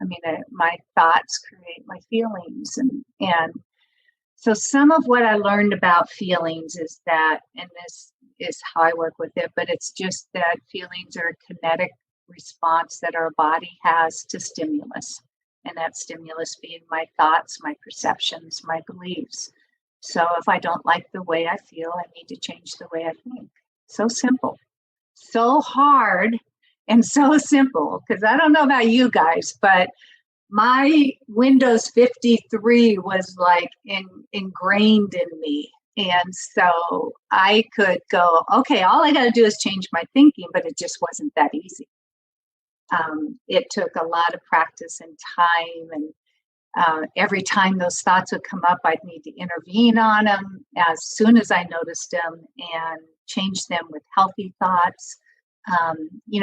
I mean, my thoughts create my feelings, and so some of what I learned about feelings is that, and this is how I work with it, but it's just that feelings are a kinetic response that our body has to stimulus. And that stimulus being my thoughts, my perceptions, my beliefs. So if I don't like the way I feel, I need to change the way I think. So simple, so hard, and so simple. Because I don't know about you guys, but my Windows 53 was like ingrained in me. And so I could go, okay, all I got to do is change my thinking, but it just wasn't that easy. It took a lot of practice and time. And every time those thoughts would come up, I'd need to intervene on them as soon as I noticed them and change them with healthy thoughts.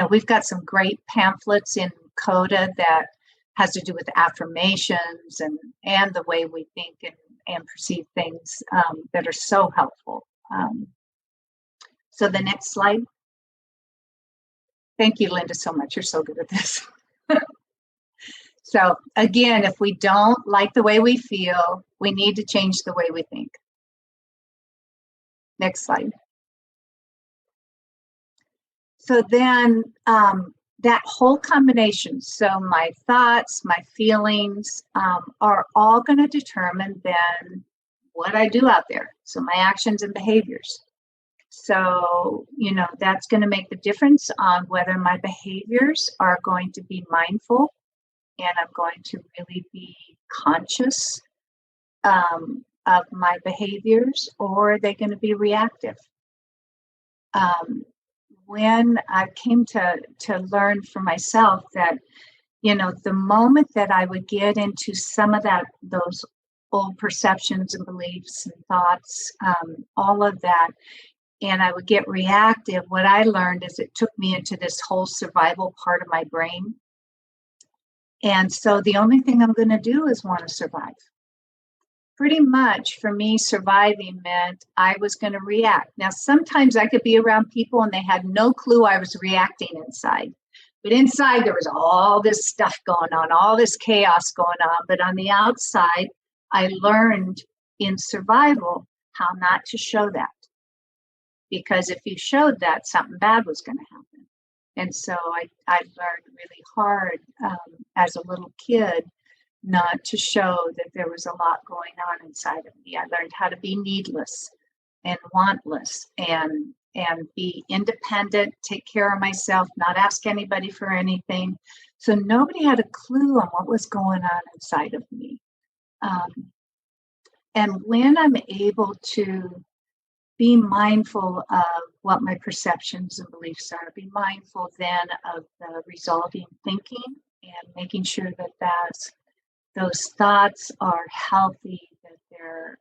We've got some great pamphlets in CoDA that has to do with affirmations and the way we think and perceive things that are so helpful. So the next slide. Thank you, Linda, so much. You're so good at this. So again, if we don't like the way we feel, we need to change the way we think. Next slide. So then that whole combination, so my thoughts, my feelings are all going to determine then what I do out there. So my actions and behaviors. So, that's going to make the difference on whether my behaviors are going to be mindful and I'm going to really be conscious of my behaviors, or are they going to be reactive? When I came to learn for myself that, the moment that I would get into some of those old perceptions and beliefs and thoughts, all of that, and I would get reactive, what I learned is it took me into this whole survival part of my brain. And so the only thing I'm going to do is want to survive. Pretty much for me, surviving meant I was going to react. Now, sometimes I could be around people and they had no clue I was reacting inside. But inside there was all this stuff going on, all this chaos going on. But on the outside, I learned in survival how not to show that. Because if you showed that, something bad was going to happen. And so I learned really hard as a little kid not to show that there was a lot going on inside of me. I learned how to be needless and wantless and be independent, take care of myself, not ask anybody for anything. So nobody had a clue on what was going on inside of me. And when I'm able to be mindful of what my perceptions and beliefs are, be mindful then of the resulting thinking and making sure that those thoughts are healthy, that they're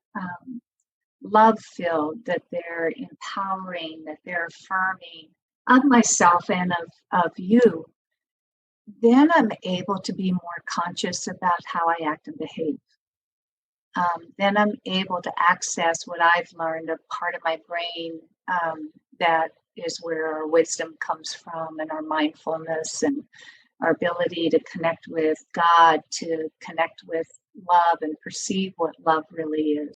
love-filled, that they're empowering, that they're affirming of myself and of you, then I'm able to be more conscious about how I act and behave. Then I'm able to access what I've learned, a part of my brain that is where our wisdom comes from, and our mindfulness and our ability to connect with God, to connect with love and perceive what love really is.